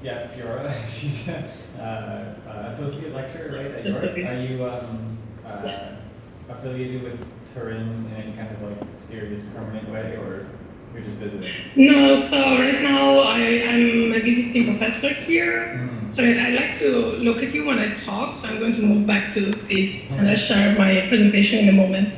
Fiora. She's associate lecturer, right, at Just York. Are you affiliated with Turin in any kind of like serious permanent way, or you're just visiting? No, so right now I'm a visiting professor here. So I like to look at you when I talk, so I'm going to move back to this and I'll share my presentation in a moment.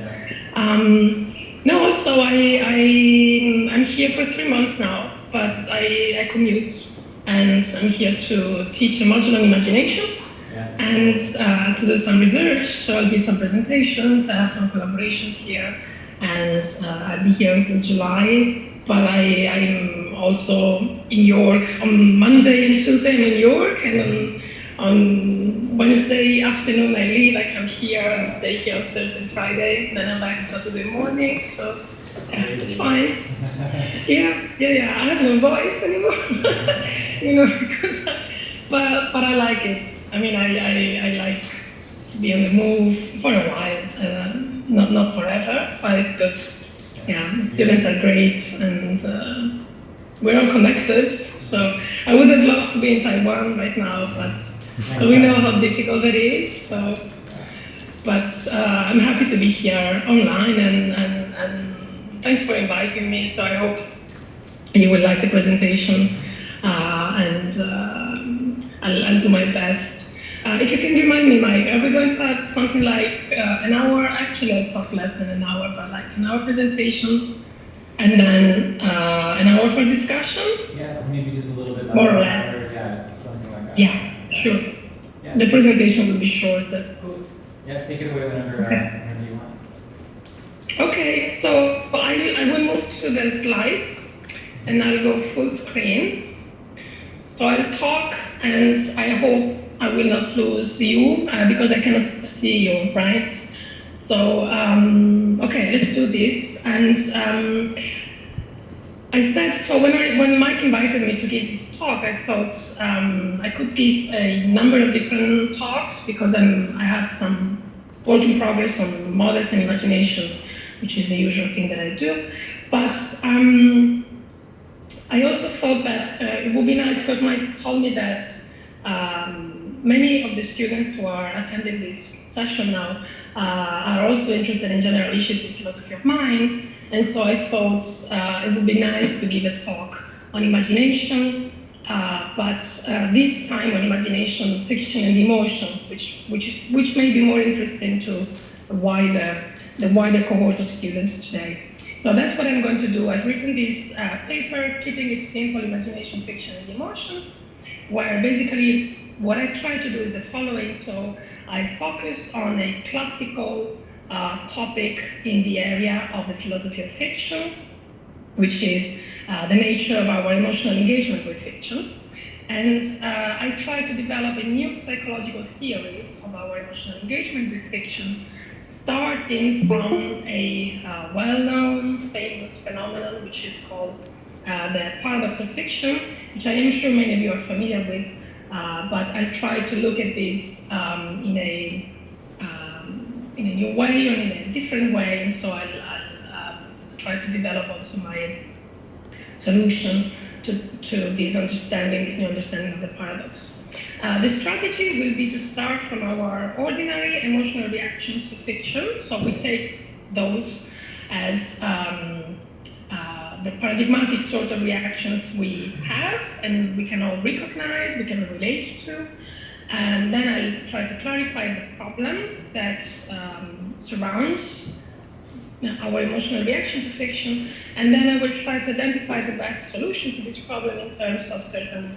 No, so I'm here for 3 months now, but I commute and I'm here to teach a module on imagination and to do some research, so I'll give some presentations, I have some collaborations here, and I'll be here until July. But I'm also in York on Monday and Tuesday. I'm in York, and on Wednesday afternoon I leave. I come here and stay here on Thursday and Friday. Then I'm back on Saturday morning. So yeah, it's fine. Yeah. I have no voice anymore, because. But I like it. I mean, I like to be on the move for a while, not forever, but it's good. Yeah, the students are great, and we're all connected. So I would have loved to be in Taiwan right now, but we know how difficult it is. So, but I'm happy to be here online, and thanks for inviting me. So I hope you will like the presentation, and I'll do my best. If you can remind me, Mike, are we going to have something like an hour? Actually, I'll talk less than an hour, but like an hour presentation, and then an hour for discussion? Yeah, maybe just a little bit less. More or less. Yeah, something like that. Yeah, sure. Yeah. The presentation will be shorter. Cool. Yeah, take it away whenever you want. Okay, so I will move to the slides, and I'll go full screen. So I'll talk, and I hope I will not lose you because I cannot see you, right? So, okay, let's do this. And I said, so when Mike invited me to give this talk, I thought I could give a number of different talks because I have some work in progress on models and imagination, which is the usual thing that I do. But I also thought that it would be nice, because Mike told me that many of the students who are attending this session now are also interested in general issues in philosophy of mind, and so I thought it would be nice to give a talk on imagination, but this time on imagination, fiction, and emotions, which may be more interesting to the wider cohort of students today. So that's what I'm going to do. I've written this paper, Keeping It Simple, Imagination, Fiction, and Emotions, where basically what I try to do is the following. So I focus on a classical topic in the area of the philosophy of fiction, which is the nature of our emotional engagement with fiction. And I try to develop a new psychological theory of our emotional engagement with fiction, starting from a well-known, famous phenomenon, which is called the paradox of fiction, which I am sure many of you are familiar with, but I try to look at this in a new way or in a different way, and so I'll try to develop also my solution to this understanding, this new understanding of the paradox. The strategy will be to start from our ordinary emotional reactions to fiction. So we take those as the paradigmatic sort of reactions we have and we can all recognize, we can relate to. And then I'll try to clarify the problem that surrounds our emotional reaction to fiction. And then I will try to identify the best solution to this problem in terms of certain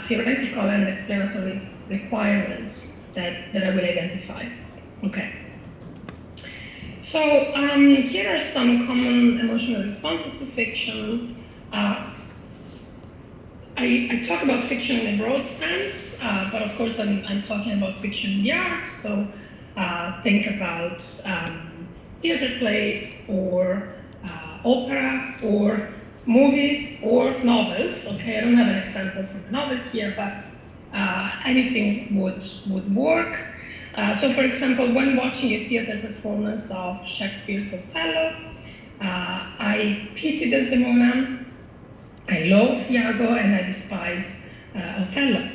theoretical and explanatory requirements that I will identify. Okay. So here are some common emotional responses to fiction. I talk about fiction in a broad sense, but of course I'm talking about fiction in the arts. So think about theater plays or opera or movies or novels. Okay, I don't have an example from a novel here, but anything would work. So for example, when watching a theater performance of Shakespeare's Othello, I pity Desdemona, I loathe Iago and I despise Othello.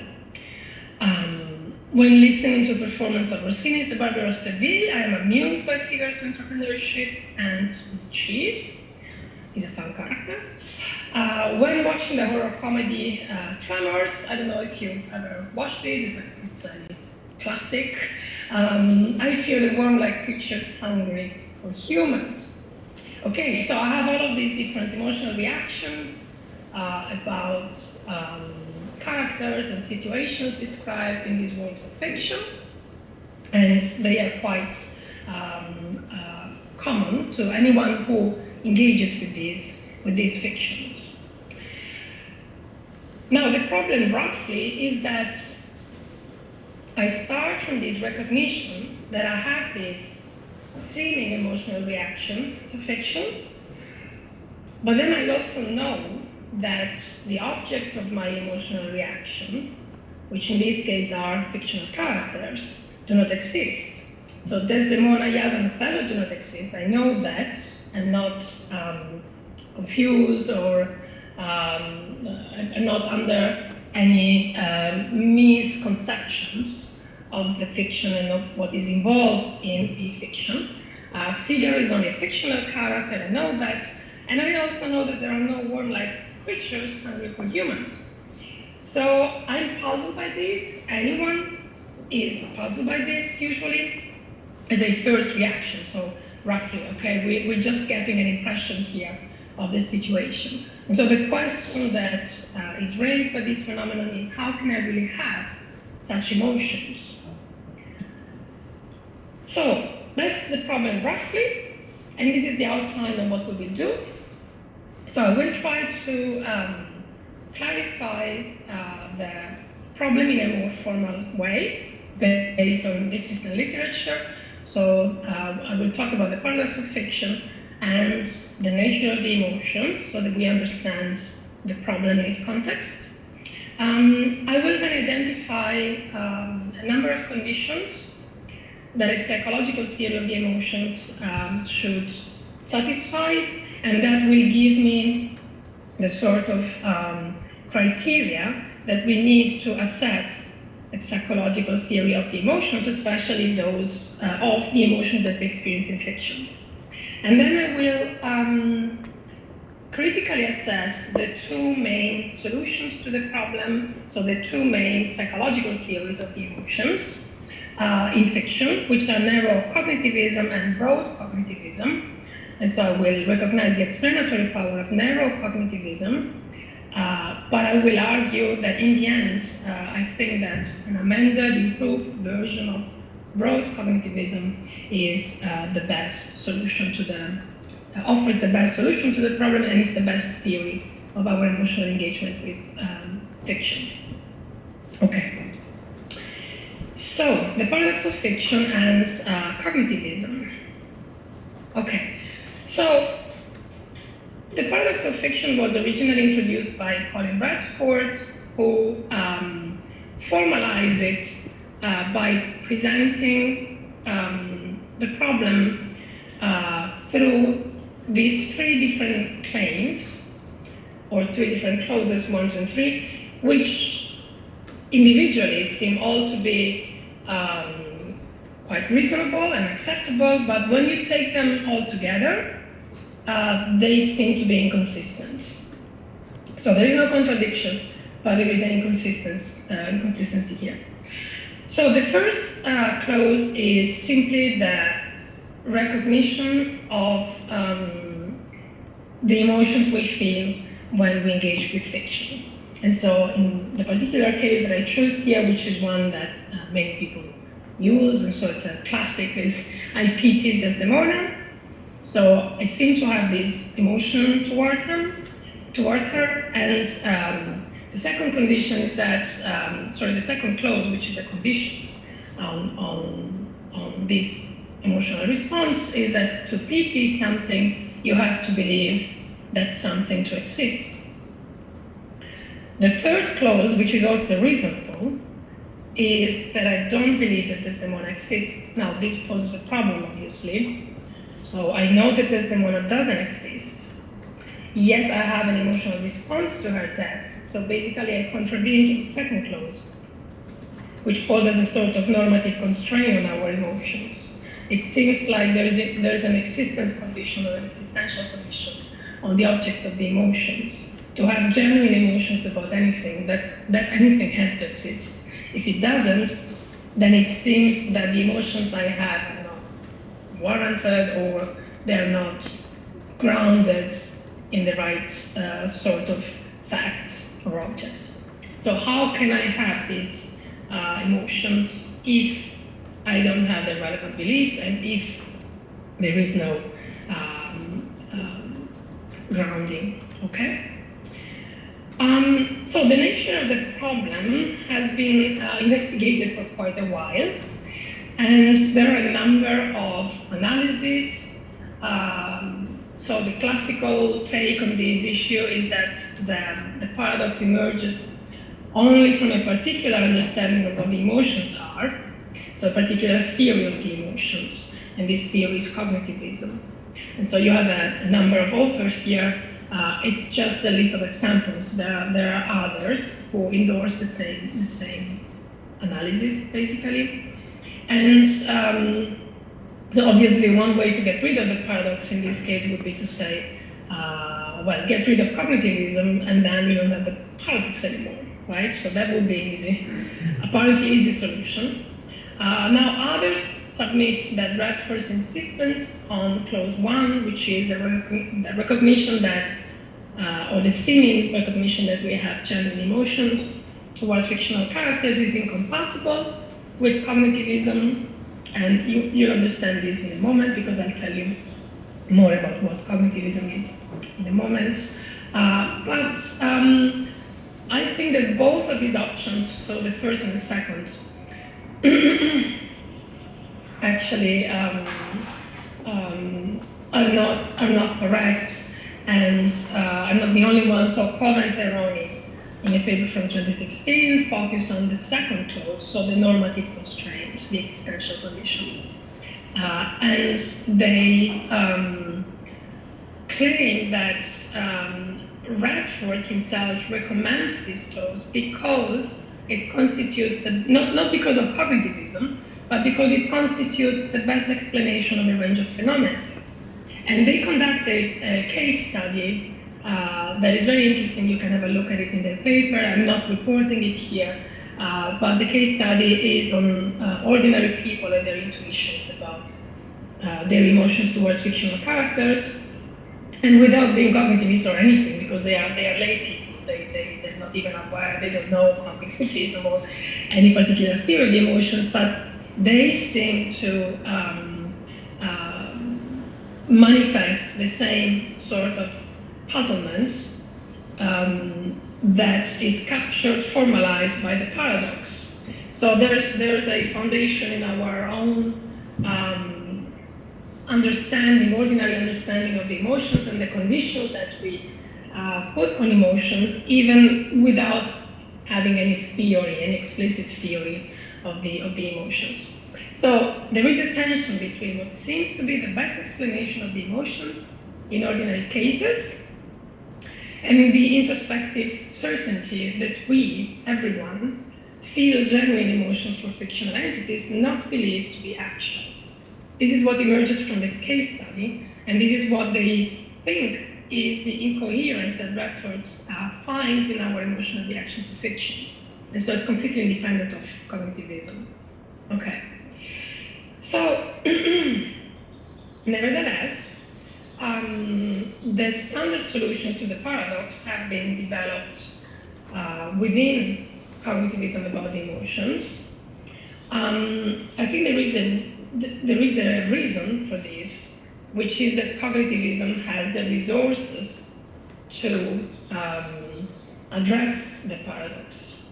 When listening to a performance of Rossini's The Barber of Seville, I am amused by Figaro's entrepreneurship and mischief. He's a fun character. When watching the horror comedy Tremors, I don't know if you ever watched this, it's a classic. I feel the worm-like creatures hungry for humans. Okay, so I have all of these different emotional reactions about characters and situations described in these works of fiction, and they are quite common to anyone who engages with these fictions. Now, the problem roughly is that I start from this recognition that I have these seeming emotional reactions to fiction, but then I also know that the objects of my emotional reaction, which in this case are fictional characters, do not exist. So Desdemona, Iago, and Othello do not exist. I know that. I'm not confused or I'm not under any misconceptions of the fiction and of what is involved in the fiction. Figaro is only a fictional character, I know that. And I also know that there are no worm-like creatures hungry for humans. So I'm puzzled by this. Anyone is puzzled by this usually as a first reaction. So roughly, okay, we're just getting an impression here of the situation. And so the question that is raised by this phenomenon is, how can I really have such emotions? So that's the problem roughly, and this is the outline of what we will do. So I will try to clarify the problem in a more formal way based on existing literature. So I will talk about the paradox of fiction and the nature of the emotion so that we understand the problem in its context. I will then identify a number of conditions that a psychological theory of the emotions should satisfy, and that will give me the sort of criteria that we need to assess a psychological theory of the emotions, especially those of the emotions that we experience in fiction. And then I will critically assess the two main solutions to the problem, so the two main psychological theories of the emotions in fiction, which are narrow cognitivism and broad cognitivism. And so I will recognize the explanatory power of narrow cognitivism, but I will argue that in the end, I think that an amended, improved version of broad cognitivism is the best solution to the, offers the best solution to the problem, and is the best theory of our emotional engagement with fiction. Okay. So, the paradox of fiction and cognitivism. Okay. So, the paradox of fiction was originally introduced by Colin Bradford, who formalized it by presenting the problem through these three different claims, or three different clauses, 1, 2, and 3, which individually seem all to be quite reasonable and acceptable, but when you take them all together, they seem to be inconsistent. So there is no contradiction, but there is an inconsistency here. So the first clause is simply the recognition of the emotions we feel when we engage with fiction. And so in the particular case that I choose here, which is one that many people use, and so it's a classic, is I pity Desdemona. So I seem to have this emotion toward her, and the second condition is that, the second clause, which is a condition on this emotional response, is that to pity something, you have to believe that something to exist. The third clause, which is also reasonable, is that I don't believe that Desdemona exists. Now, this poses a problem, obviously. So I know that Desdemona doesn't exist, yes, I have an emotional response to her death. So basically I contravene in the second clause, which poses a sort of normative constraint on our emotions. It seems like there's an existence condition or an existential condition on the objects of the emotions. To have genuine emotions about anything, that anything has to exist. If it doesn't, then it seems that the emotions I have are not warranted or they're not grounded in the right sort of facts or objects. So how can I have these emotions if I don't have the relevant beliefs and if there is no grounding, okay? So the nature of the problem has been investigated for quite a while, and there are a number of analyses. So the classical take on this issue is that the paradox emerges only from a particular understanding of what the emotions are, so a particular theory of the emotions, and this theory is cognitivism. And so you have a number of authors here. It's just a list of examples. There are others who endorse the same analysis, basically. And so obviously one way to get rid of the paradox in this case would be to say, well, get rid of cognitivism and then we don't have the paradox anymore, right? So that would be easy, apparently easy solution. Now others submit that Radford's insistence on clause 1, which is the recognition that, or the seeming recognition that we have genuine emotions towards fictional characters is incompatible with cognitivism, and you'll understand this in a moment because I'll tell you more about what cognitivism is in a moment. But I think that both of these options, so the first and the second, actually are not correct, and I'm not the only one. So Covent and Roney, in a paper from 2016, focus on the second clause, so the normative constraint, the existential condition, and they claim that Radford himself recommends this clause because it constitutes not because of cognitivism, but because it constitutes the best explanation of a range of phenomena. And they conducted a case study that is very interesting. You can have a look at it in their paper. I'm not reporting it here, but the case study is on ordinary people and their intuitions about their emotions towards fictional characters, and without being cognitivist or anything, because they are lay people. They're not even aware, they don't know cognitivism or any particular theory of the emotions, but they seem to manifest the same sort of puzzlement that is captured, formalized by the paradox. So there's a foundation in our own understanding, ordinary understanding of the emotions and the conditions that we put on emotions, even without having any theory, any explicit theory of the emotions. So there is a tension between what seems to be the best explanation of the emotions in ordinary cases and the introspective certainty that we, everyone, feel genuine emotions for fictional entities not believed to be actual. This is what emerges from the case study, and this is what they think is the incoherence that Radford finds in our emotional reactions to fiction. And so it's completely independent of cognitivism. Okay. So, nevertheless, the standard solutions to the paradox have been developed within cognitivism about the emotions. I think there is a reason for this, which is that cognitivism has the resources to address the paradox,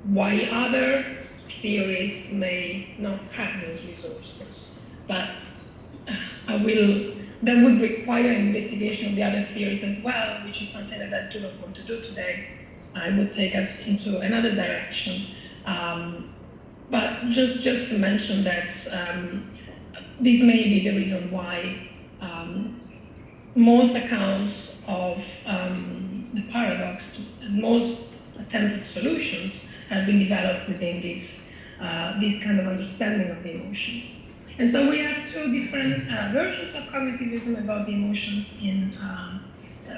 while other theories may not have those resources. But that would require an investigation of the other theories as well, which is something that I do not want to do today. I would take us into another direction. But just to mention that this may be the reason why most accounts of the paradox and most attempted solutions have been developed within this kind of understanding of the emotions. And so we have two different versions of cognitivism about the emotions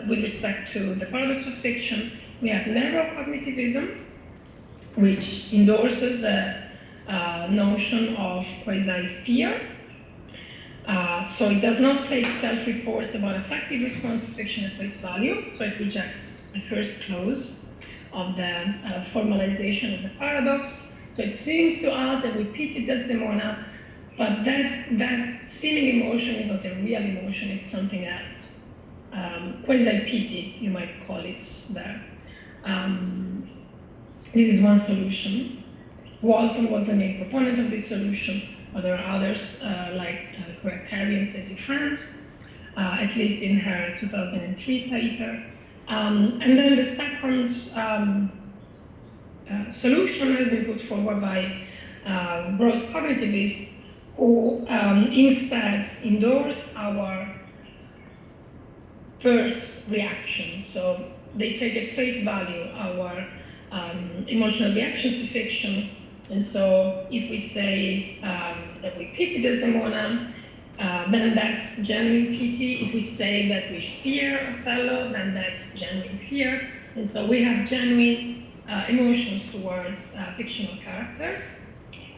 with respect to the paradox of fiction. We have neurocognitivism, which endorses the notion of quasi-fear. So it does not take self-reports about affective response to fiction at face value, so it rejects the first clause of the formalization of the paradox. So it seems to us that we pity Desdemona, but that seeming emotion is not a real emotion, it's something else. Quasi-pity, you might call it there. This is one solution. Walton was the main proponent of this solution, but there are others like Carey and Stacey France, at least in her 2003 paper. And then the second solution has been put forward by broad cognitivists who instead endorse our first reaction. So they take at face value our emotional reactions to fiction. And so if we say that we pity Desdemona, then that's genuine pity. If we say that we fear Othello, then that's genuine fear. And so we have genuine emotions towards fictional characters.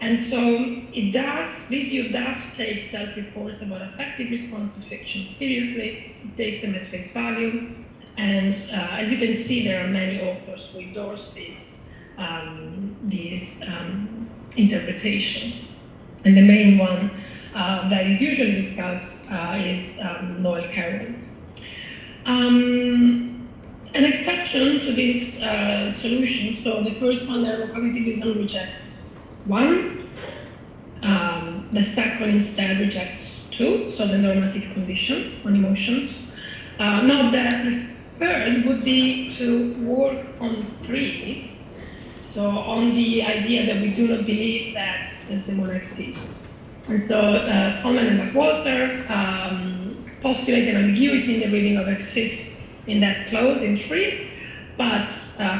And so this view does take self-reports about affective response to fiction seriously. It takes them at face value. And as you can see, there are many authors who endorse this interpretation. And the main one that is usually discussed is Noel Carroll. An exception to this solution, so the first one, neurocognitivism, rejects one. The second instead rejects two, so the normative condition on emotions. Now the third would be to work on three. So on the idea that we do not believe that Desdemona exists. And so Tolman and McWalter postulate an ambiguity in the reading of exist in that clause in 3, but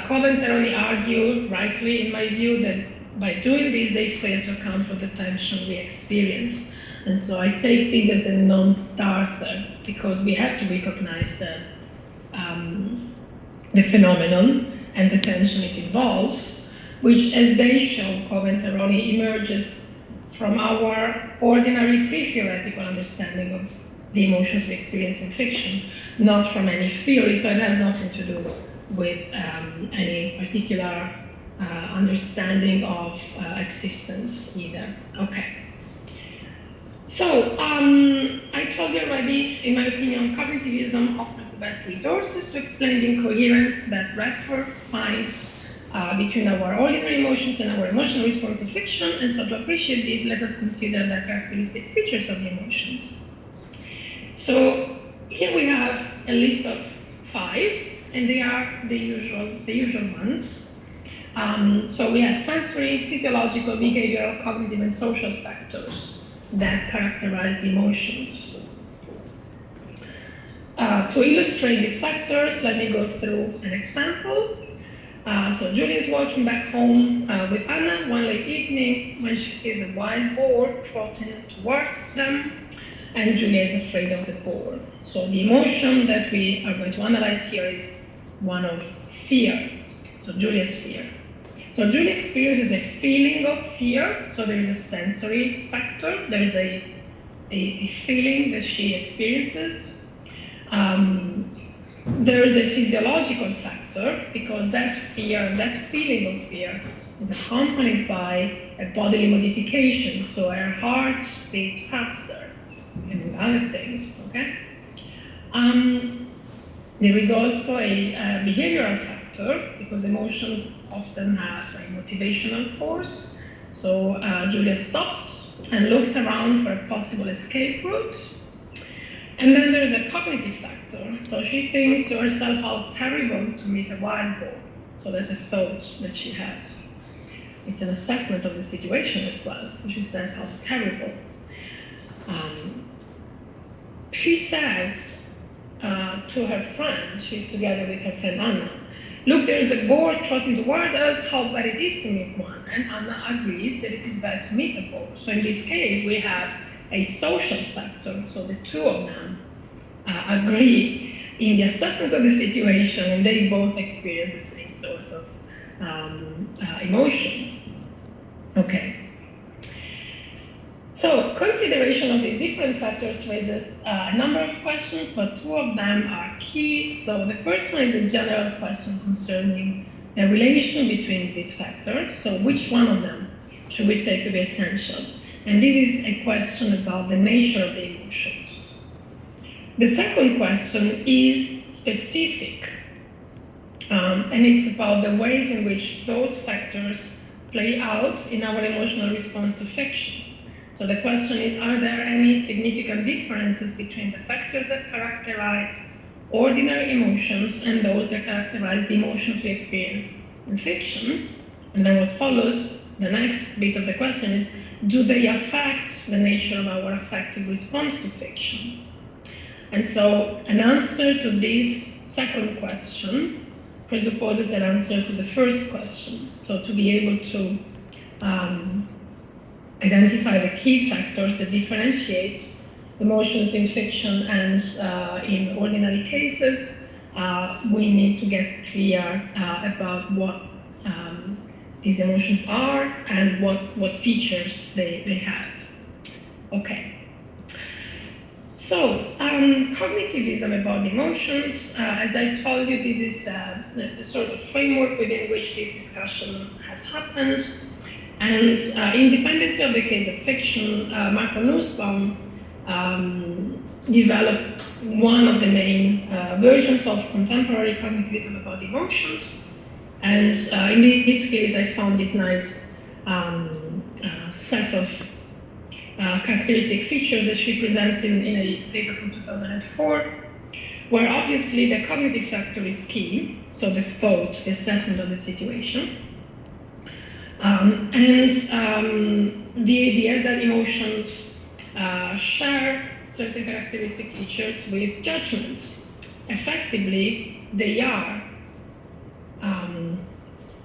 Coventry only argue, rightly in my view, that by doing this they fail to account for the tension we experience. And so I take this as a non-starter because we have to recognize the phenomenon and the tension it involves, which, as they show, Coventry emerges from our ordinary pre-theoretical understanding of the emotions we experience in fiction, not from any theory, so it has nothing to do with any particular understanding of existence either. Okay. So, I told you already, in my opinion, cognitivism offers the best resources to explain the incoherence that Radford finds between our ordinary emotions and our emotional response to fiction, and so to appreciate this, let us consider the characteristic features of the emotions. So, here we have a list of 5, and they are the usual ones. So we have sensory, physiological, behavioral, cognitive, and social factors that characterize the emotions. To illustrate these factors, let me go through an example. So Julia is walking back home with Anna one late evening when she sees a wild boar trotting toward them, and Julia is afraid of the boar. So the emotion that we are going to analyze here is one of fear. So Julia's fear. So Julia experiences a feeling of fear, so there is a sensory factor, there is a feeling that she experiences. There is a physiological factor, because that fear, that feeling of fear, is accompanied by a bodily modification, so her heart beats faster, and other things, okay? There is also a behavioral factor, because emotions often have a motivational force. So Julia stops and looks around for a possible escape route. And then there's a cognitive factor. So she thinks to herself how terrible to meet a wild boar. So there's a thought that she has. It's an assessment of the situation as well. She says how terrible. She says to her friend, she's together with her friend Anna, look, there's a boar trotting toward us, how bad it is to meet one. And Anna agrees that it is bad to meet a boar. So in this case, we have a social factor, so the two of them agree in the assessment of the situation, and they both experience the same sort of emotion. Okay. So consideration of these different factors raises a number of questions, but two of them are key. So the first one is a general question concerning the relation between these factors. So which one of them should we take to be essential? And this is a question about the nature of the emotions. The second question is specific, and it's about the ways in which those factors play out in our emotional response to fiction. So the question is, are there any significant differences between the factors that characterize ordinary emotions and those that characterize the emotions we experience in fiction? And then what follows, the next bit of the question is, do they affect the nature of our affective response to fiction? And so an answer to this second question presupposes an answer to the first question. So to be able to identify the key factors that differentiate emotions in fiction and in ordinary cases, we need to get clear about what these emotions are and what features they have. Okay. So, cognitivism about emotions, as I told you, this is the sort of framework within which this discussion has happened. And independently of the case of fiction, Marco Nussbaum developed one of the main versions of contemporary cognitivism about emotions. And in this case, I found this nice set of characteristic features that she presents in a paper from 2004, where obviously the cognitive factor is key, so the thought, the assessment of the situation. And the idea is that emotions share certain characteristic features with judgments. Effectively, they are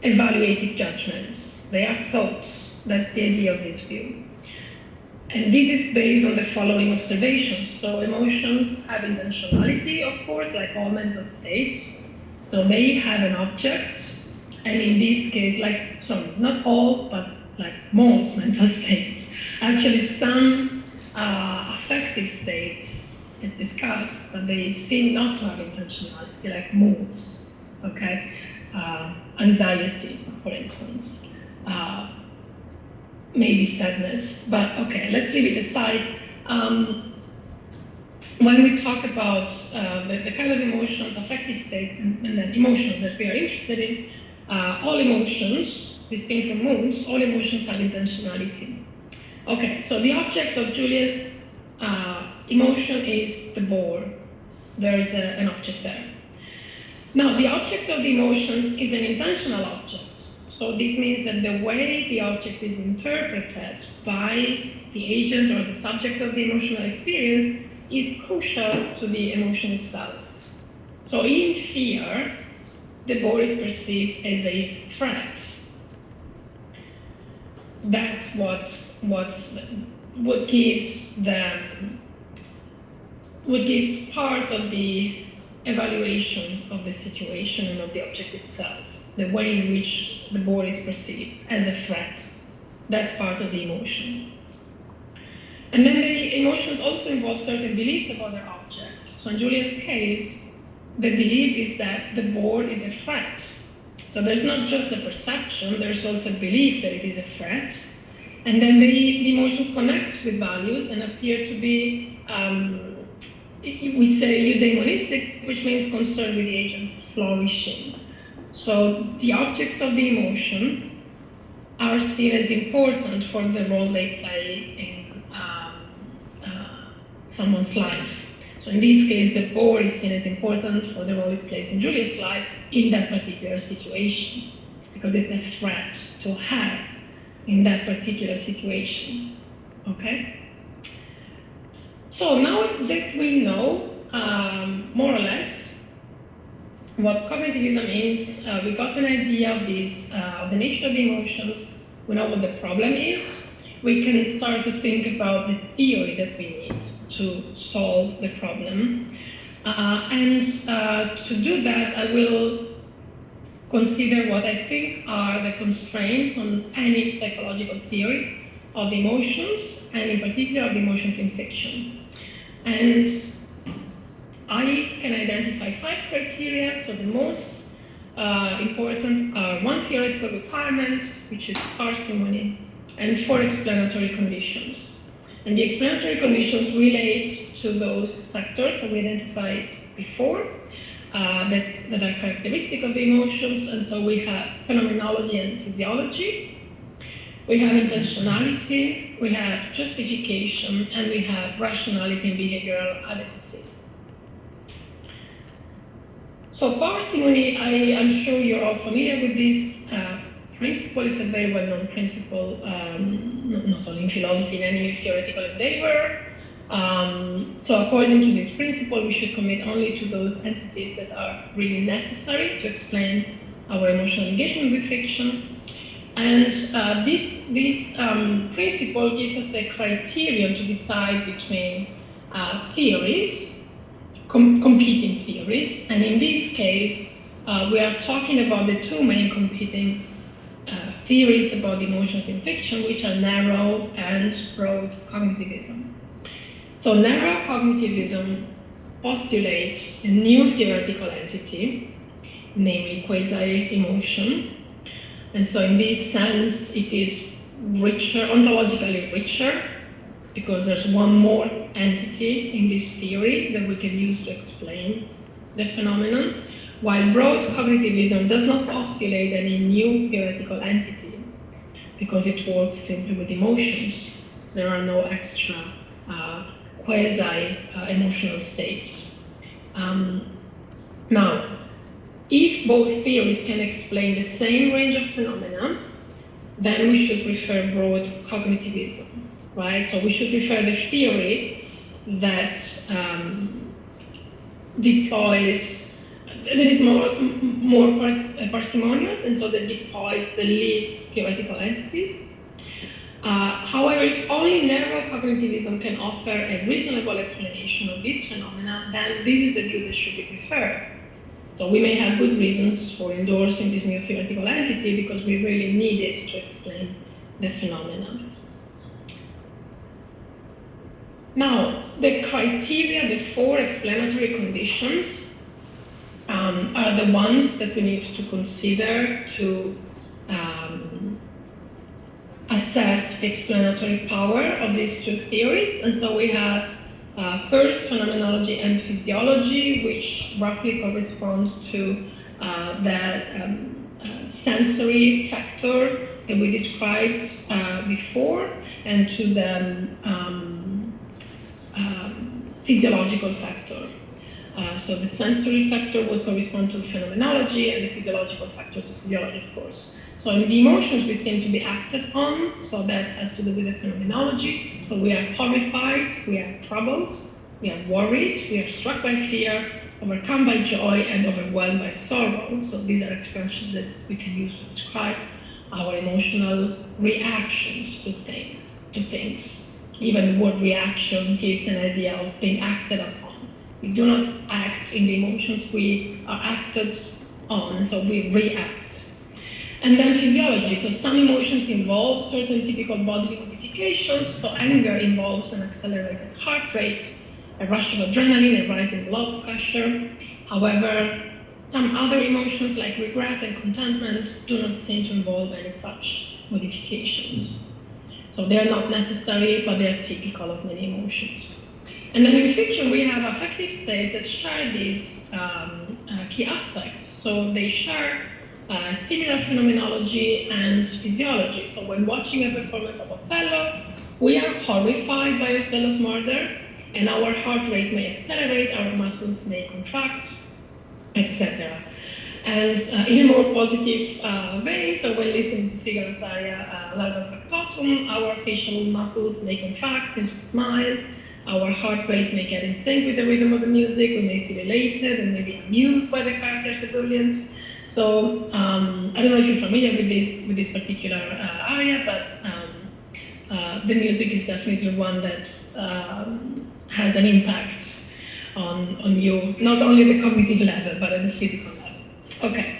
evaluative judgments. They are thoughts. That's the idea of this view. And this is based on the following observations. So emotions have intentionality, of course, like all mental states. So they have an object. And in this case, not all, but like most mental states. Actually, some affective states is discussed, but they seem not to have intentionality, like moods, okay? Anxiety, for instance. Maybe sadness, but okay, let's leave it aside. When we talk about the kind of emotions, affective states, and then emotions that we are interested in, all emotions, distinct from moods, all emotions have intentionality. Okay, so the object of Julia's emotion is the boar. There is an object there. Now, the object of the emotions is an intentional object. So this means that the way the object is interpreted by the agent or the subject of the emotional experience is crucial to the emotion itself. So in fear, the boar is perceived as a threat. That's what gives part of the evaluation of the situation and of the object itself. The way in which the boar is perceived as a threat. That's part of the emotion. And then the emotions also involve certain beliefs about their object. So in Julia's case, the belief is that the boar is a threat. So there's not just a perception, there's also a belief that it is a threat. And then the emotions connect with values and appear to be, we say eudaimonistic, which means concerned with the agent's flourishing. So the objects of the emotion are seen as important for the role they play in someone's life. So in this case, the boar is seen as important for the role it plays in Julia's life in that particular situation, because it's a threat to her in that particular situation. Okay? So now that we know more or less, what cognitivism is, we got an idea of this, of the nature of the emotions, we know what the problem is, we can start to think about the theory that we need to solve the problem. And to do that, I will consider what I think are the constraints on any psychological theory of the emotions, and in particular of the emotions in fiction. And I can identify 5 criteria. So the most important are 1 theoretical requirement, which is parsimony, and 4 explanatory conditions. And the explanatory conditions relate to those factors that we identified before, that are characteristic of the emotions. And so we have phenomenology and physiology, we have intentionality, we have justification, and we have rationality and behavioral adequacy. So parsimony, I'm sure you're all familiar with this principle. It's a very well-known principle, not only in philosophy, in any theoretical endeavor. So according to this principle, we should commit only to those entities that are really necessary to explain our emotional engagement with fiction. And this principle gives us a criterion to decide between theories, competing theories. And in this case, we are talking about the 2 main competing theories about emotions in fiction, which are narrow and broad cognitivism. So narrow cognitivism postulates a new theoretical entity, namely quasi-emotion. And so in this sense, it is richer, ontologically richer, because there's one more entity in this theory that we can use to explain the phenomenon, while broad cognitivism does not postulate any new theoretical entity, because it works simply with emotions. There are no extra quasi-emotional states. Now, if both theories can explain the same range of phenomena, then we should prefer broad cognitivism, right? So we should prefer the theory that deploys, that is more parsimonious, and so that deploys the least theoretical entities. However, if only narrow cognitivism can offer a reasonable explanation of this phenomena, then this is the view that should be preferred. So we may have good reasons for endorsing this new theoretical entity because we really need it to explain the phenomenon. Now, the criteria, the 4 explanatory conditions, are the ones that we need to consider to assess the explanatory power of these 2 theories. And so we have first, phenomenology and physiology, which roughly corresponds to the sensory factor that we described before, and to the physiological factor. So the sensory factor would correspond to phenomenology, and the physiological factor to physiology, of course. So in the emotions, we seem to be acted on, so that has to do with the phenomenology. So we are horrified, we are troubled, we are worried, we are struck by fear, overcome by joy, and overwhelmed by sorrow. So these are expressions that we can use to describe our emotional reactions to things. Even the word reaction gives an idea of being acted upon. We do not act in the emotions, we are acted on, so we react. And then physiology, so some emotions involve certain typical bodily modifications. So anger involves an accelerated heart rate, a rush of adrenaline, a rise in blood pressure. However, some other emotions like regret and contentment do not seem to involve any such modifications. So they are not necessary, but they are typical of many emotions. And then in fiction, we have affective states that share these key aspects. So they share similar phenomenology and physiology. So when watching a performance of Othello, we are horrified by Othello's murder, and our heart rate may accelerate, our muscles may contract, etc. And in a more positive vein, so when listening to Figaro's aria Larva Factotum, our facial muscles may contract into a smile, Our heart rate may get in sync with the rhythm of the music. We may feel elated and maybe amused by the character's ebullience. So I don't know if you're familiar with this particular area, but the music is definitely one that has an impact on you, not only at the cognitive level, but at the physical level. Okay.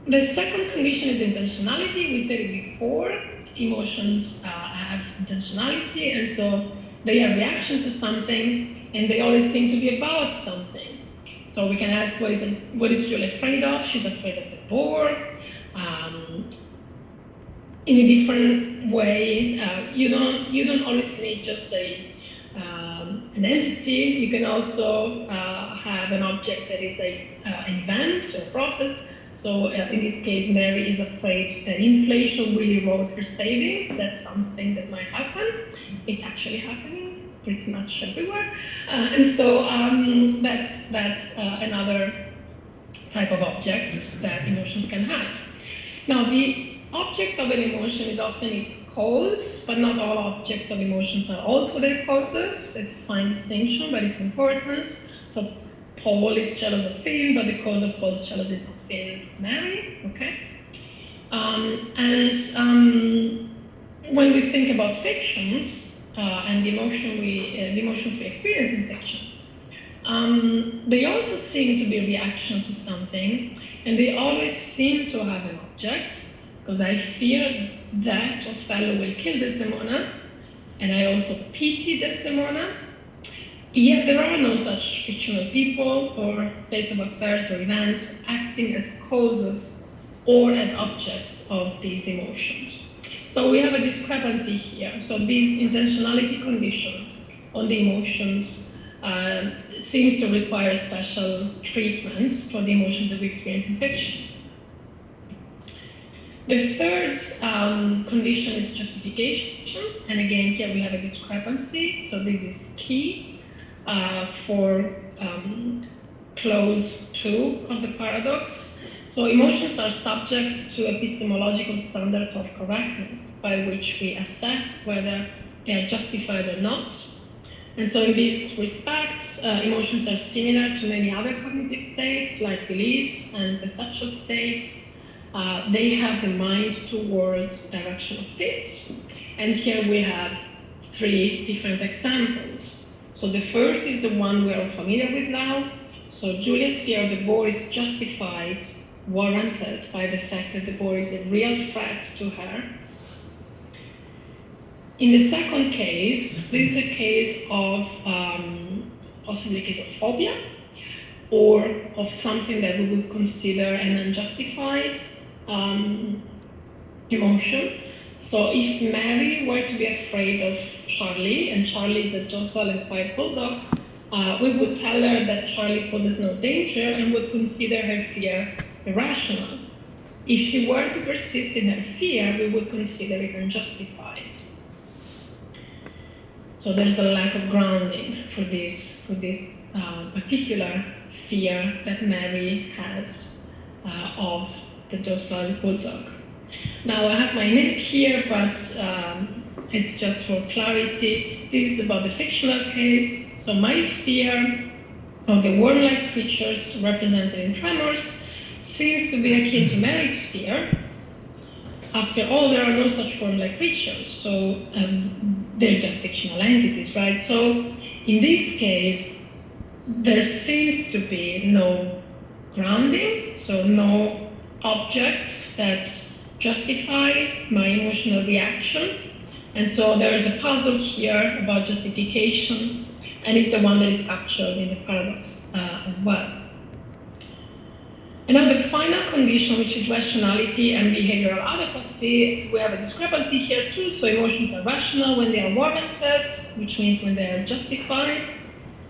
The second condition is intentionality. We said it before. Emotions have intentionality, and so they are reactions to something, and they always seem to be about something. So we can ask, what is Julie afraid of? She's afraid of the boar. In a different way, you don't always need just an entity. You can also have an object that is an event or process. So in this case, Mary is afraid that inflation will erode her savings. That's something that might happen. It's actually happening pretty much everywhere. And so that's another type of object that emotions can have. Now, the object of an emotion is often its cause, but not all objects of emotions are also their causes. It's a fine distinction, but it's important. So Paul is jealous of Finn, but the cause of Paul's jealousy is not Finn, but Mary, okay? When we think about fictions and the emotions we experience in fiction, they also seem to be reactions to something, and they always seem to have an object, because I fear that Othello will kill Desdemona, and I also pity Desdemona. Yet there are no such fictional people or states of affairs or events acting as causes or as objects of these emotions. So we have a discrepancy here. So this intentionality condition on the emotions seems to require special treatment for the emotions that we experience in fiction. The third condition is justification, and again here we have a discrepancy, so this is key for clause 2 of the paradox. So emotions are subject to epistemological standards of correctness by which we assess whether they are justified or not. And so in this respect, emotions are similar to many other cognitive states like beliefs and perceptual states. They have the mind towards direction of fit. And here we have 3 different examples. So the first is the one we're all familiar with now. So Julia's fear of the boar is justified, warranted by the fact that the boar is a real threat to her. In the second case, this is a case of possibly a case of phobia, or of something that we would consider an unjustified emotion. So if Mary were to be afraid of Charlie, and Charlie is a docile and quiet bulldog, we would tell her that Charlie poses no danger and would consider her fear irrational. If she were to persist in her fear, we would consider it unjustified. So there's a lack of grounding for this particular fear that Mary has of the docile bulldog. Now I have my name here, but it's just for clarity. This is about the fictional case. So my fear of the worm-like creatures represented in Tremors seems to be akin to Mary's fear. After all, there are no such worm-like creatures, so they're just fictional entities, right? So in this case, there seems to be no grounding, so no objects that justify my emotional reaction. And so there is a puzzle here about justification, and it's the one that is captured in the paradox as well. And now the final condition, which is rationality and behavioral adequacy, we have a discrepancy here too. So emotions are rational when they are warranted, which means when they are justified.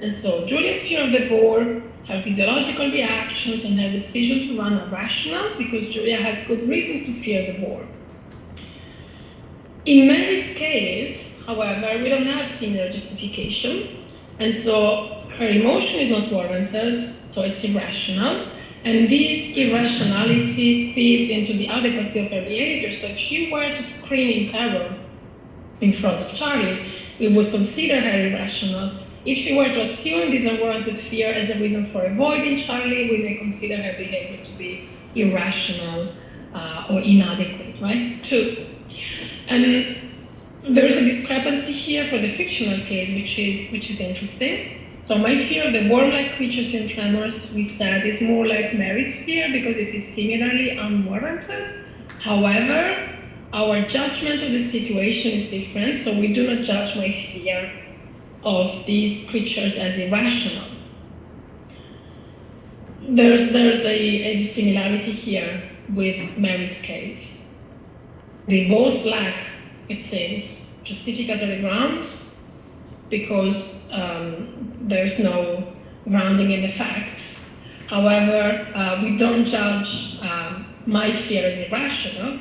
And so Julia's fear of the boar, her physiological reactions, and her decision to run are rational because Julia has good reasons to fear the boar. In Mary's case, however, we don't have similar justification, and so her emotion is not warranted, so it's irrational, and this irrationality feeds into the adequacy of her behavior. So if she were to scream in terror in front of Charlie, we would consider her irrational. If she were to assume this unwarranted fear as a reason for avoiding Charlie, we may consider her behavior to be irrational or inadequate, right? 2. And there is a discrepancy here for the fictional case, which is interesting. So my fear of the worm-like creatures in Tremors, we said, is more like Mary's fear because it is similarly unwarranted. However, our judgment of the situation is different, so we do not judge my fear of these creatures as irrational. There's a similarity here with Mary's case. They both lack, it seems, justificatory grounds because there's no grounding in the facts. However, we don't judge my fear as irrational.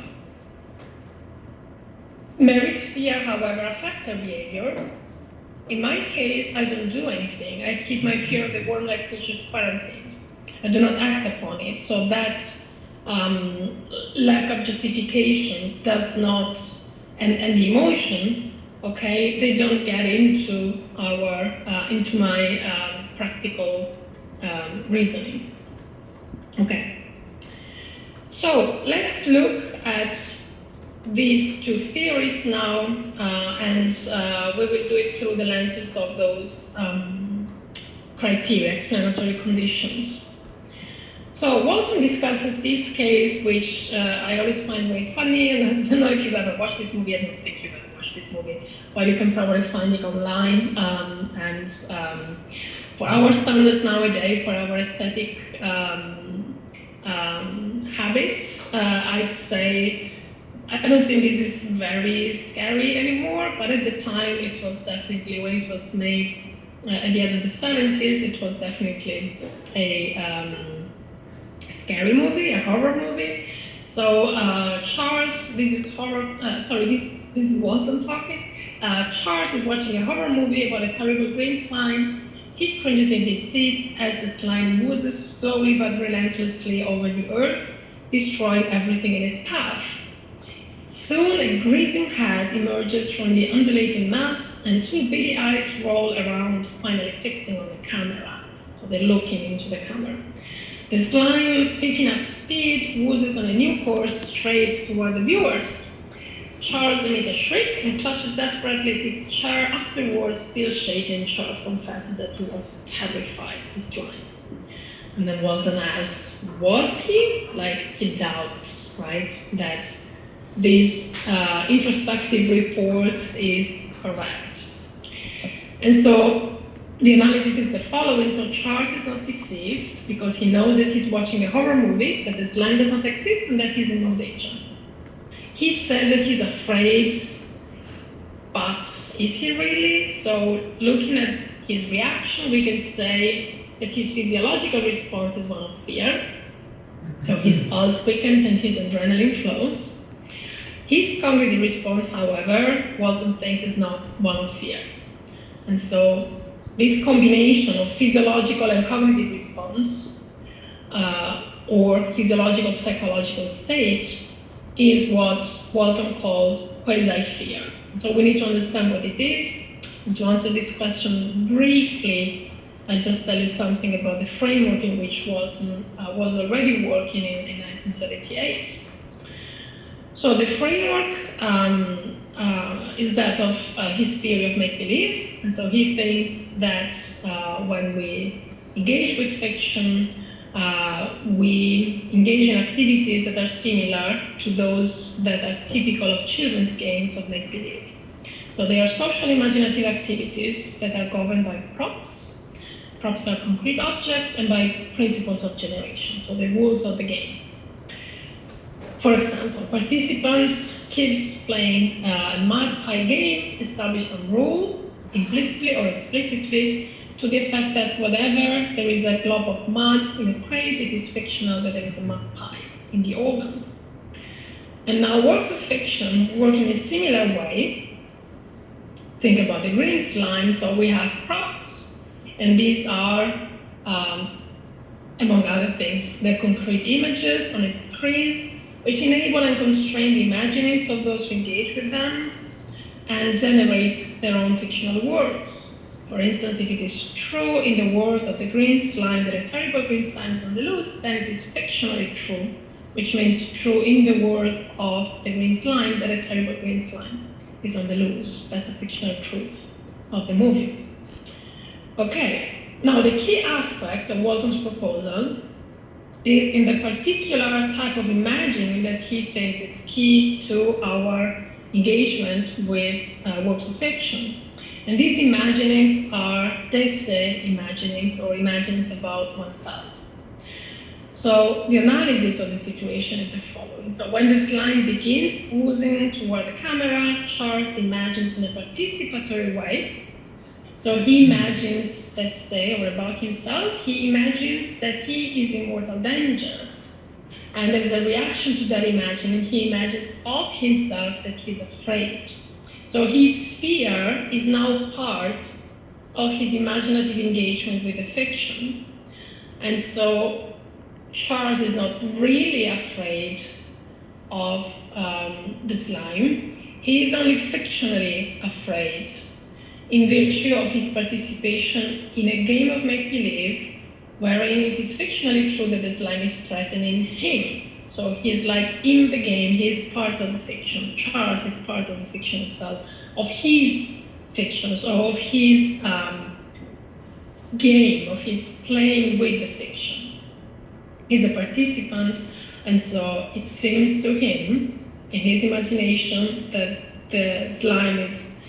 Mary's fear, however, affects her behavior. In my case, I don't do anything. I keep my fear of the worm-like creatures quarantined. I do not act upon it. So that lack of justification does not, and the emotion, okay, they don't get into into my practical reasoning. Okay. So let's look at these two theories now, and we will do it through the lenses of those criteria, explanatory conditions. So Walton discusses this case, which I always find very funny, and I don't know if you've ever watched this movie. I don't think you've ever watched this movie, but you can probably find it online. And for our standards nowadays, for our aesthetic habits, I'd say I don't think this is very scary anymore, but at the time it was definitely, when it was made at the end of the 70s, it was definitely a scary movie, a horror movie. So Charles, this is Walton talking. Charles is watching a horror movie about a terrible green slime. He cringes in his seat as the slime oozes slowly but relentlessly over the earth, destroying everything in its path. Soon a grisly head emerges from the undulating mass, and two beady eyes roll around, finally fixing on the camera. So they're looking into the camera. The slime, picking up speed, oozes on a new course straight toward the viewers. Charles emits a shriek and clutches desperately at his chair. Afterwards, still shaking, Charles confesses that he was terrified of the slime. And then Walton asks, was he? Like, he doubts, right, that this introspective report is correct. And so the analysis is the following. So Charles is not deceived because he knows that he's watching a horror movie, that the slime does not exist, and that he's in no danger. He says that he's afraid, but is he really? So looking at his reaction, we can say that his physiological response is one of fear. So his pulse quickens and his adrenaline flows. His cognitive response, however, Walton thinks is not one of fear. And so this combination of physiological and cognitive response, or physiological psychological state, is what Walton calls quasi-fear. So we need to understand what this is. And to answer this question briefly, I'll just tell you something about the framework in which Walton was already working in 1978. So the framework is that of his theory of make-believe. And so he thinks that when we engage with fiction, we engage in activities that are similar to those that are typical of children's games of make-believe. So they are social imaginative activities that are governed by props. Props are concrete objects, and by principles of generation, so the rules of the game. For example, participants, kids playing a mud pie game, establish some rule, implicitly or explicitly, to the effect that whenever there is a glob of mud in a crate, it is fictional that there is a mud pie in the oven. And now works of fiction work in a similar way. Think about the green slime. So we have props, and these are, among other things, they're concrete images on a screen, which enable and constrain the imaginings of those who engage with them. and generate their own fictional worlds. For instance, if it is true in the world of the green slime that a terrible green slime is on the loose, then it is fictionally true, which means true in the world of the green slime that a terrible green slime is on the loose. That's the fictional truth of the movie. Okay, now the key aspect of Walton's proposal is in the particular type of imagining that he thinks is key to our engagement with works of fiction. And these imaginings are d'essai imaginings, or imaginings about oneself. So the analysis of the situation is the following. So when the slime begins oozing toward the camera, Charles imagines in a participatory way. So he imagines d'essai, or about himself, he imagines that he is in mortal danger. And as a reaction to that imagining, he imagines of himself that he's afraid. So his fear is now part of his imaginative engagement with the fiction. And so Charles is not really afraid of the slime. He is only fictionally afraid in virtue of his participation in a game of make-believe wherein it is fictionally true that the slime is threatening him. So he's like in the game, he's part of the fiction. Charles is part of the fiction itself, of his fiction, so of his game, of his playing with the fiction. He's a participant, and so it seems to him, in his imagination, that the slime is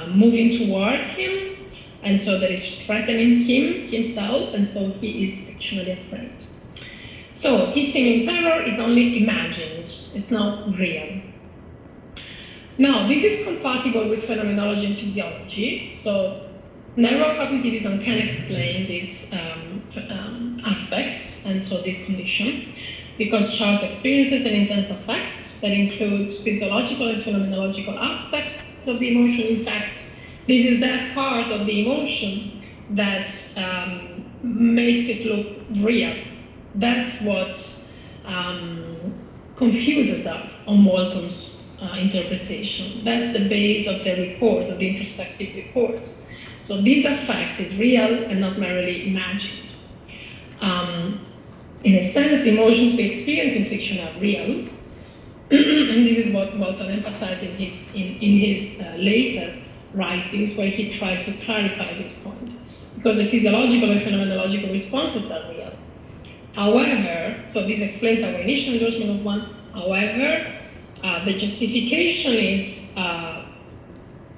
moving towards him, and so that is threatening himself, and so he is fictionally afraid. So his thing in terror is only imagined, it's not real. Now, this is compatible with phenomenology and physiology, so neurocognitivism can explain this aspect, and so this condition, because Charles experiences an intense affect that includes physiological and phenomenological aspects of the emotion. In fact, this is that part of the emotion that makes it look real. That's what confuses us on Walton's interpretation. That's the base of the report, of the introspective report. So this effect is real and not merely imagined. In a sense, the emotions we experience in fiction are real, and this is what Walton emphasized in his later writings, where he tries to clarify this point, because the physiological and phenomenological responses are real. However, so this explains our initial endorsement of one. However, the justification is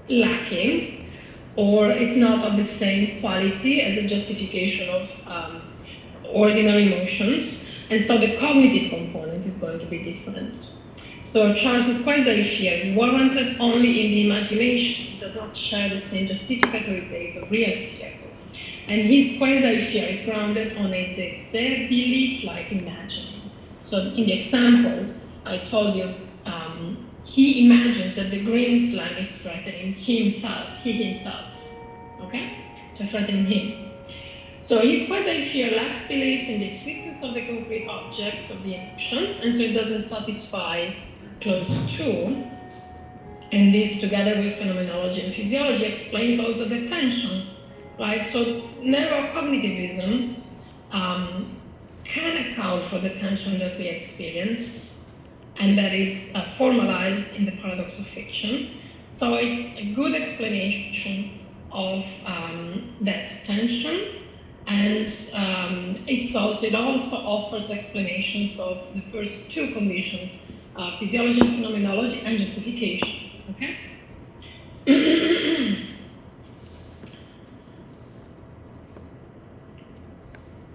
lacking, or it's not of the same quality as the justification of ordinary emotions, and so the cognitive component is going to be different. So Charles's quasi-fear is warranted only in the imagination. It does not share the same justificatory base of real fear. And his quasi-fear is grounded on a d'essai belief-like imagining. So in the example I told you, he imagines that the green slime is threatening himself, he himself, okay? So threatening him. So his quasi-fear lacks beliefs in the existence of the concrete objects of the emotions, and so it doesn't satisfy close to. And this, together with phenomenology and physiology, explains also the tension, right? So neurocognitivism can account for the tension that we experience, and that is formalized in the paradox of fiction. So it's a good explanation of that tension, and it also offers explanations of the first two conditions, physiology and phenomenology, and justification, okay?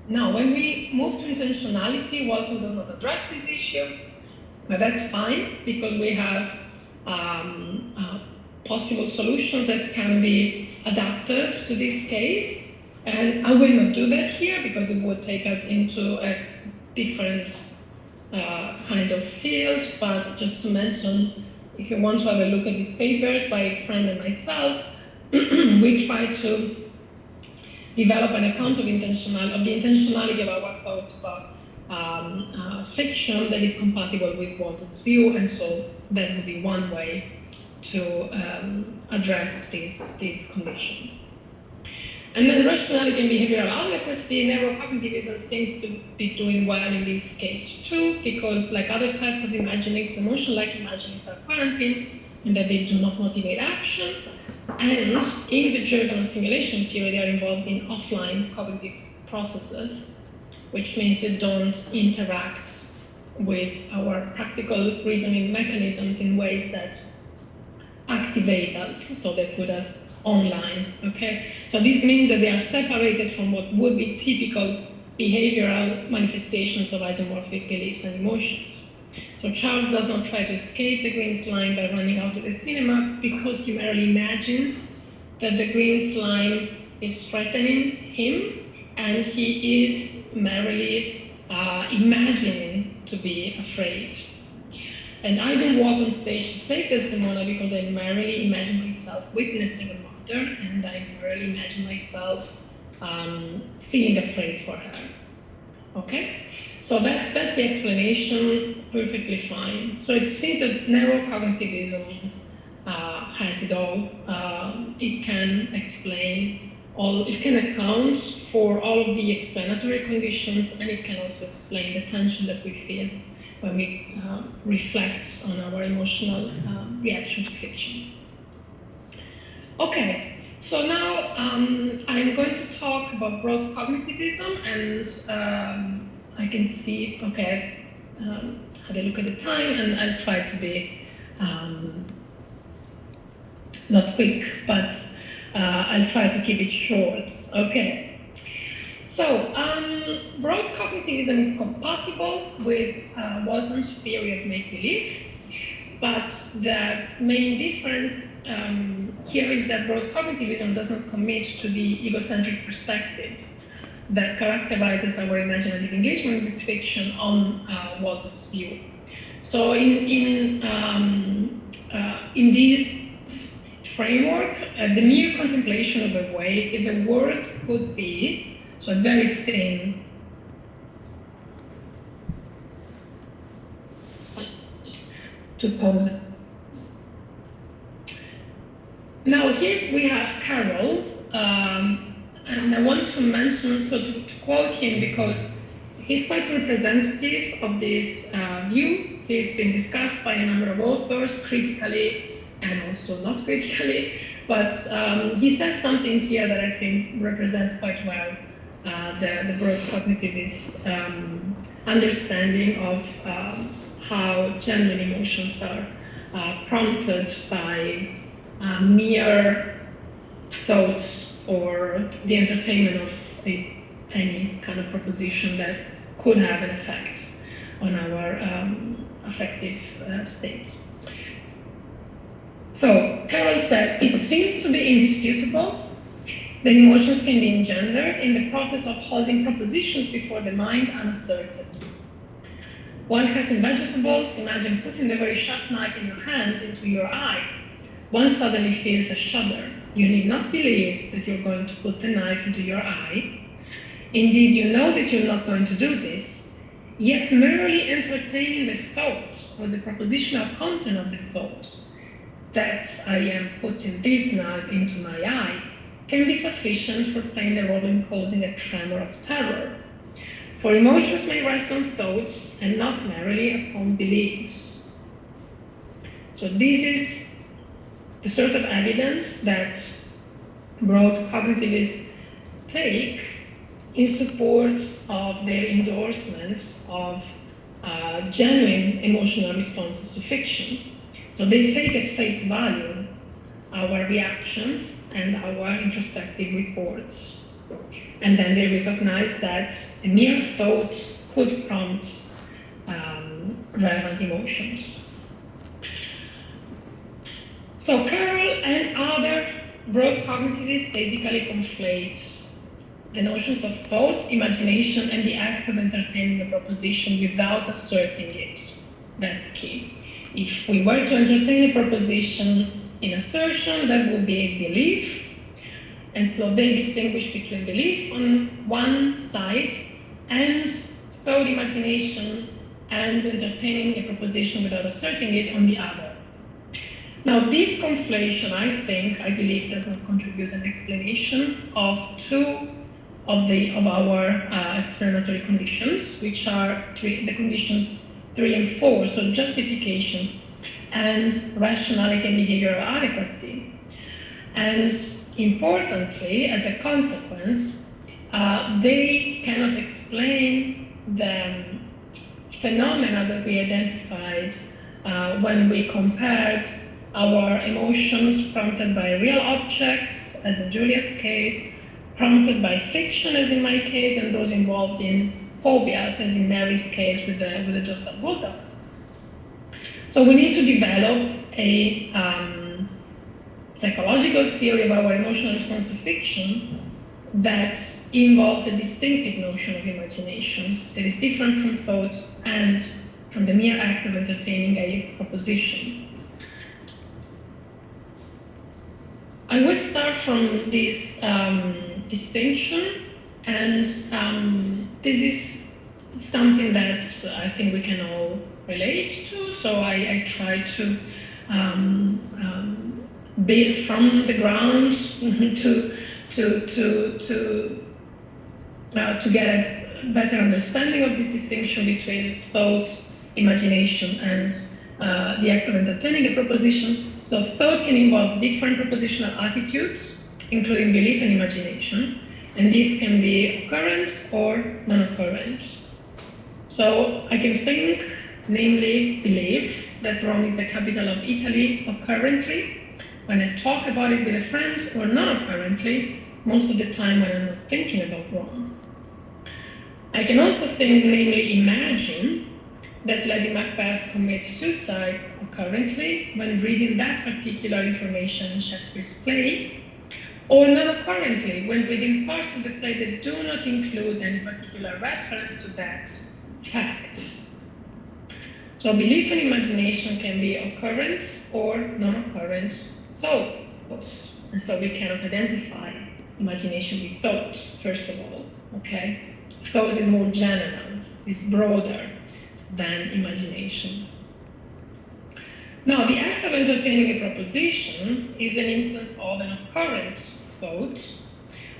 Now, when we move to intentionality, Walton does not address this issue, but that's fine, because we have possible solutions that can be adapted to this case. And I will not do that here, because it would take us into a different kind of field, but just to mention, if you want to have a look at these papers by a friend and myself, we try to develop an account of the intentionality of our thoughts about fiction that is compatible with Walton's view, and so that would be one way to address this condition. And then rationality and behavioral adequacy, neurocognitivism seems to be doing well in this case too, because like other types of imaginings, emotion-like imaginings are quarantined and that they do not motivate action. And in the jargon of simulation theory, they are involved in offline cognitive processes, which means they don't interact with our practical reasoning mechanisms in ways that activate us, so they put us online, okay? So this means that they are separated from what would be typical behavioral manifestations of isomorphic beliefs and emotions. So Charles does not try to escape the green slime by running out of the cinema because he merely imagines that the green slime is threatening him, and he is merely imagining to be afraid. And I don't walk on stage to save Desdemona because I merely imagine myself witnessing a murder, and I merely imagine myself feeling afraid for her. Okay? So that's the explanation, perfectly fine. So it seems that neurocognitivism has it all. It can explain all, it can account for all of the explanatory conditions, and it can also explain the tension that we feel when we reflect on our emotional reaction to fiction. Okay, so now I'm going to talk about broad cognitivism, and I can see, okay, had a look at the time, and I'll try to be not quick, but I'll try to keep it short. Okay. So, broad cognitivism is compatible with Walton's theory of make-believe, but the main difference here is that broad cognitivism does not commit to the egocentric perspective that characterizes our imaginative engagement with fiction on Walton's view. So, in this framework, the mere contemplation of a way the world could be, so a very thin to pose. Now here we have Carroll, and I want to mention, so to quote him because he's quite representative of this view. He's been discussed by a number of authors critically and also not critically, but he says something here that I think represents quite well the broad cognitivist understanding of how genuine emotions are prompted by mere thoughts or the entertainment of any kind of proposition that could have an effect on our affective states. So Carroll says, it seems to be indisputable that emotions can be engendered in the process of holding propositions before the mind unasserted. While cutting vegetables, imagine putting the very sharp knife in your hand into your eye. One suddenly feels a shudder. You need not believe that you're going to put the knife into your eye. Indeed, you know that you're not going to do this, yet merely entertaining the thought or the propositional content of the thought that I am putting this knife into my eye can be sufficient for playing the role in causing a tremor of terror. For emotions may rest on thoughts and not merely upon beliefs. So this is the sort of evidence that broad cognitivists take in support of their endorsement of genuine emotional responses to fiction. So they take at face value our reactions and our introspective reports. And then they recognize that a mere thought could prompt relevant emotions. So Carroll and other broad cognitivists basically conflate the notions of thought, imagination, and the act of entertaining a proposition without asserting it. That's key. If we were to entertain a proposition in assertion, that would be a belief. And so they distinguish between belief on one side and thought, imagination, and entertaining a proposition without asserting it on the other. Now, this conflation, I believe, does not contribute an explanation of two of our explanatory conditions, which are the conditions 3 and 4, so justification and rationality and behavioral adequacy. And importantly, as a consequence, they cannot explain the phenomena that we identified when we compared our emotions prompted by real objects, as in Julia's case, prompted by fiction, as in my case, and those involved in phobias, as in Mary's case with the Joseph Buddha. So we need to develop a psychological theory of our emotional response to fiction that involves a distinctive notion of imagination that is different from thought and from the mere act of entertaining a proposition. I will start from this distinction, and this is something that I think we can all relate to, so I try to build from the ground to get a better understanding of this distinction between thought, imagination, and the act of entertaining a proposition. So thought can involve different propositional attitudes, including belief and imagination, and this can be occurrent or non-occurrent. So I can think, namely believe, that Rome is the capital of Italy occurrently, when I talk about it with a friend, or non-occurrently, most of the time when I'm not thinking about Rome. I can also think, namely imagine, that Lady Macbeth commits suicide occurrently when reading that particular information in Shakespeare's play, or non-occurrently when reading parts of the play that do not include any particular reference to that fact. So belief and imagination can be occurrent or non-occurrent thoughts, and so we cannot identify imagination with thought, first of all, okay? Thought is more general, is broader than imagination. Now, the act of entertaining a proposition is an instance of an occurrent thought,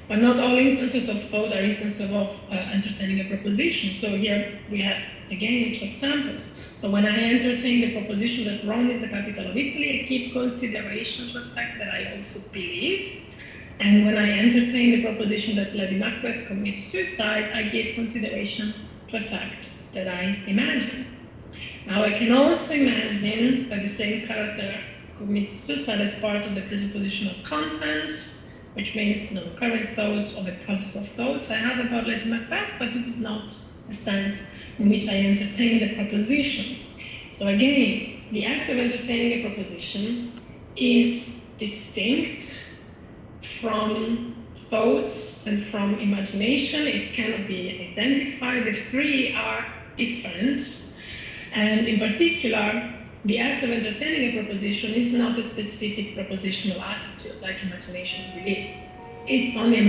but not all instances of thought are instances of entertaining a proposition. So here we have, again, two examples. So when I entertain the proposition that Rome is the capital of Italy, I give consideration to the fact that I also believe. And when I entertain the proposition that Lady Macbeth commits suicide, I give consideration to the fact that I imagine. Now I can also imagine that the same character commits suicide as part of the presupposition of content, which means non-occurrent thoughts or the process of thought I have about Lady Macbeth, but this is not a sense in which I entertain the proposition. So again, the act of entertaining a proposition is distinct from thoughts and from imagination. It cannot be identified. The three are different. And in particular, the act of entertaining a proposition is not a specific propositional attitude like imagination and belief. It's only a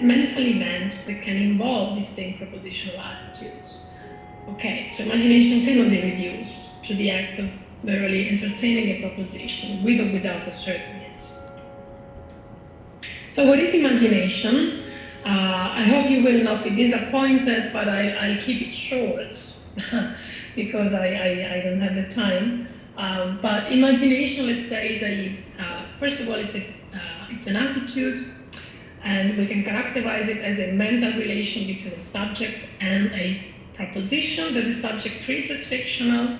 mental event that can involve distinct propositional attitudes. Okay, so imagination cannot be reduced to the act of merely entertaining a proposition, with or without a certain it. So what is imagination? I hope you will not be disappointed, but I'll keep it short because I don't have the time. But imagination, let's say, is first of all, it's an attitude, and we can characterize it as a mental relation between a subject and a proposition that the subject treats as fictional.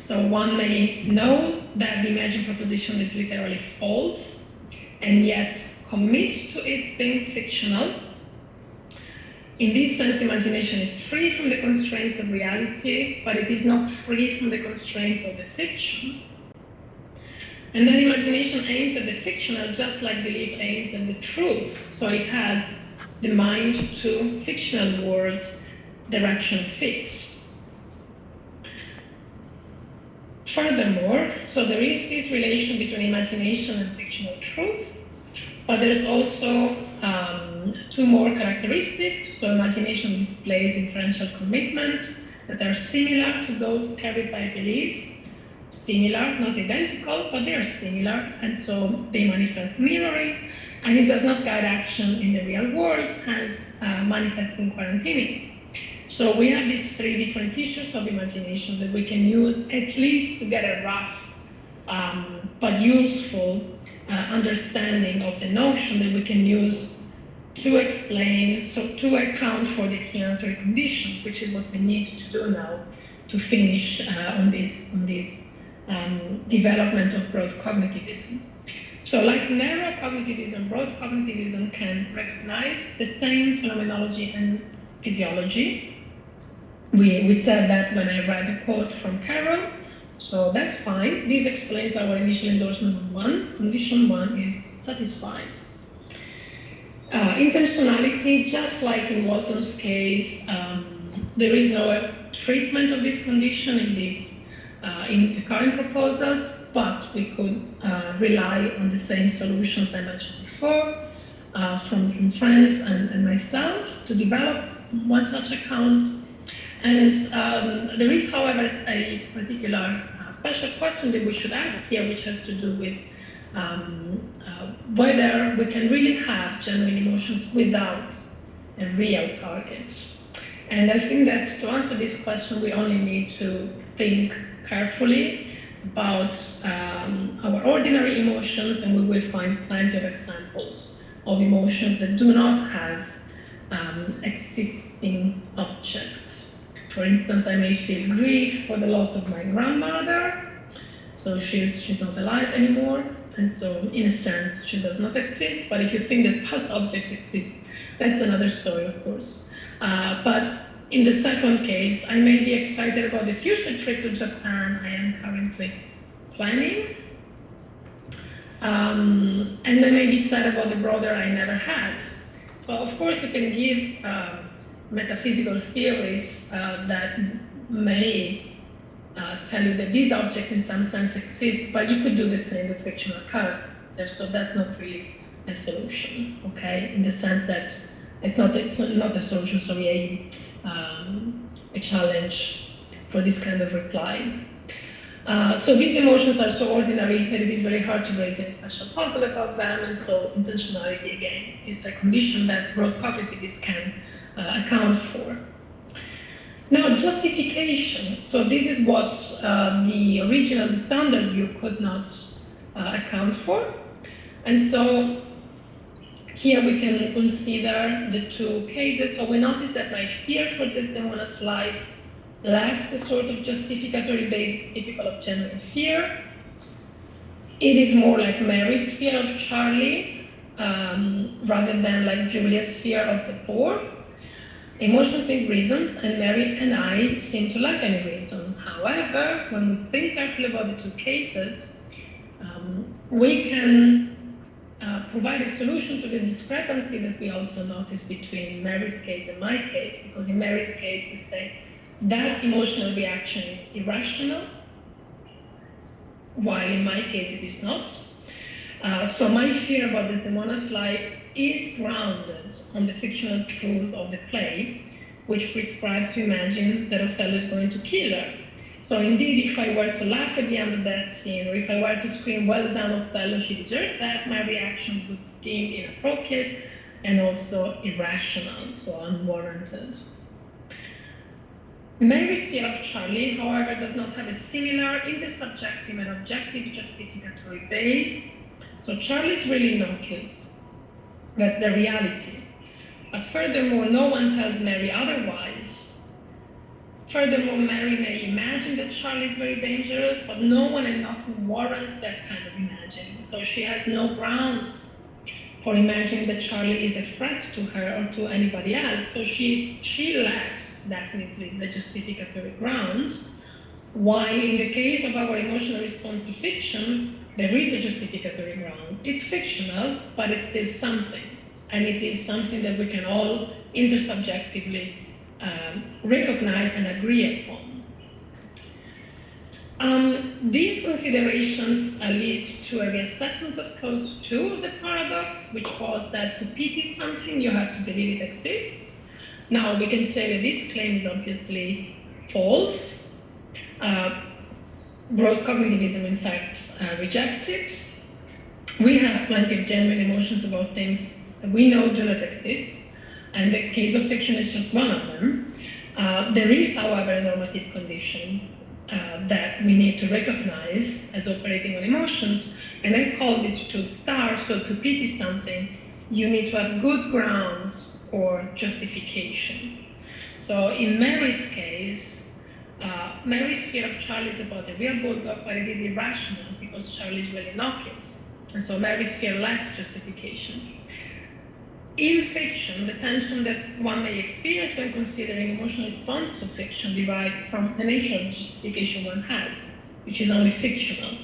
So one may know that the imagined proposition is literally false, and yet commit to its being fictional. In this sense, imagination is free from the constraints of reality, but it is not free from the constraints of the fiction. And then imagination aims at the fictional just like belief aims at the truth. So it has the mind to fictional world direction fixed. Furthermore, so there is this relation between imagination and fictional truth, but there's also two more characteristics. So imagination displays inferential commitments that are similar to those carried by belief. similar, not identical, but they are similar, and so they manifest mirroring, and it does not guide action in the real world as manifesting quarantining. So we have these three different features of imagination that we can use at least to get a rough but useful understanding of the notion that we can use to explain, so to account for the explanatory conditions, which is what we need to do now to finish on this development of broad cognitivism. So like narrow cognitivism, broad cognitivism can recognize the same phenomenology and physiology. We said that when I read the quote from Carol, so that's fine. This explains our initial endorsement of one. Condition one is satisfied. Intentionality, just like in Walton's case, there is no treatment of this condition in the current proposals, but we could rely on the same solutions I mentioned before from friends and myself to develop one such account. And there is, however, a particular special question that we should ask here, which has to do with whether we can really have genuine emotions without a real target. And I think that to answer this question, we only need to think carefully about our ordinary emotions, and we will find plenty of examples of emotions that do not have existing objects. For instance, I may feel grief for the loss of my grandmother, so she's not alive anymore, and so in a sense she does not exist. But if you think that past objects exist, that's another story, of course. But in the second case, I may be excited about the future trip to Japan I am currently planning, and I may be sad about the brother I never had. So of course you can give metaphysical theories that may tell you that these objects in some sense exist, but you could do the same with fictional characters, so that's not really a solution, okay? In the sense that it's not a solution, sorry, a challenge for this kind of reply. So these emotions are so ordinary that it is very hard to raise any special puzzle about them, and so intentionality, again, is a condition that broad cognitivists can account for. Now, justification. So this is what the original, the standard view could not account for. And so here we can consider the two cases. So we notice that my fear for Desdemona's life lacks the sort of justificatory basis typical of genuine fear. It is more like Mary's fear of Charlie rather than like Julia's fear of the poor. Emotions think reasons, and Mary and I seem to lack any reason. However, when we think carefully about the two cases, we can provide a solution to the discrepancy that we also notice between Mary's case and my case, because in Mary's case we say that emotional reaction is irrational, while in my case it is not. So my fear about Desdemona's life is grounded on the fictional truth of the play, which prescribes to imagine that Othello is going to kill her. So indeed, if I were to laugh at the end of that scene, or if I were to scream, "Well done, Othello, she deserved that," my reaction would be deemed inappropriate and also irrational, so unwarranted. Mary's fear of Charlie, however, does not have a similar intersubjective and objective justificatory base. So Charlie is really innocuous. That's the reality. But furthermore, no one tells Mary otherwise. Furthermore, Mary may imagine that Charlie is very dangerous, but no one enough warrants that kind of imagining. So she has no grounds for imagining that Charlie is a threat to her or to anybody else. So she lacks definitely the justificatory grounds. While in the case of our emotional response to fiction, there is a justificatory ground. It's fictional, but it's still something. And it is something that we can all intersubjectively recognize and agree upon. These considerations lead to a reassessment of clause 2 of the paradox, which was that to pity something, you have to believe it exists. Now, we can say that this claim is obviously false. broad cognitivism, in fact, rejects it. We have plenty of genuine emotions about things that we know do not exist, and the case of fiction is just one of them. There is, however, a normative condition that we need to recognize as operating on emotions, and I call this to star. So to pity something, you need to have good grounds or justification. So in Mary's case, Mary's fear of Charlie is about a real bulldog, but it is irrational because Charlie is really innocuous. And so Mary's fear lacks justification. In fiction, the tension that one may experience when considering emotional response to fiction derives from the nature of the justification one has, which is only fictional.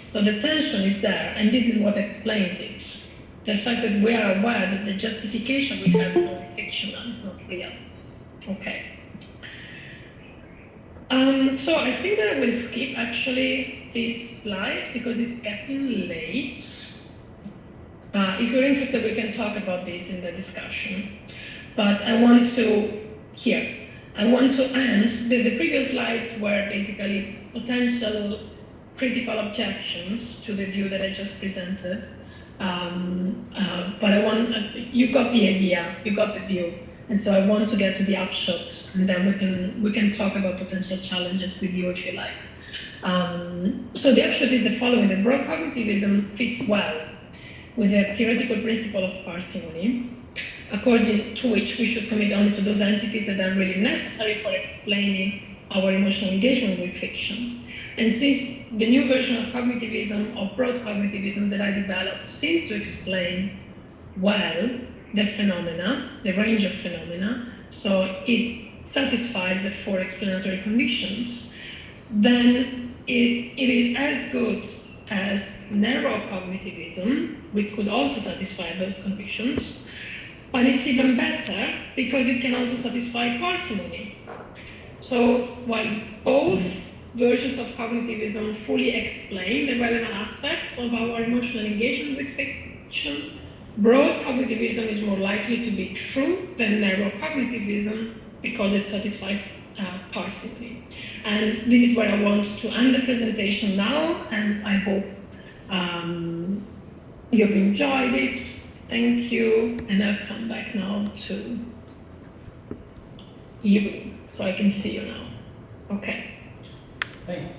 So the tension is there, and this is what explains it. The fact that we are aware that the justification we have is only fictional, it's not real. Okay. So I think that I will skip actually this slide because it's getting late. If you're interested, we can talk about this in the discussion. But I want to end, the previous slides were basically potential critical objections to the view that I just presented. But you got the idea, you got the view. And so I want to get to the upshot, and then we can talk about potential challenges with you if you like. So the upshot is the following: the broad cognitivism fits well with the theoretical principle of parsimony, according to which we should commit only to those entities that are really necessary for explaining our emotional engagement with fiction. And since the new version of cognitivism, of broad cognitivism that I developed, seems to explain well the phenomena, the range of phenomena, so it satisfies the 4 explanatory conditions, then it is as good as narrow cognitivism, which could also satisfy those conditions, but it's even better because it can also satisfy parsimony. So while both versions of cognitivism fully explain the relevant aspects of our emotional engagement with fiction, broad cognitivism is more likely to be true than narrow cognitivism because it satisfies parsimony. And this is where I want to end the presentation now, and I hope you've enjoyed it. Thank you, and I'll come back now to you, so I can see you now. Okay. Thanks.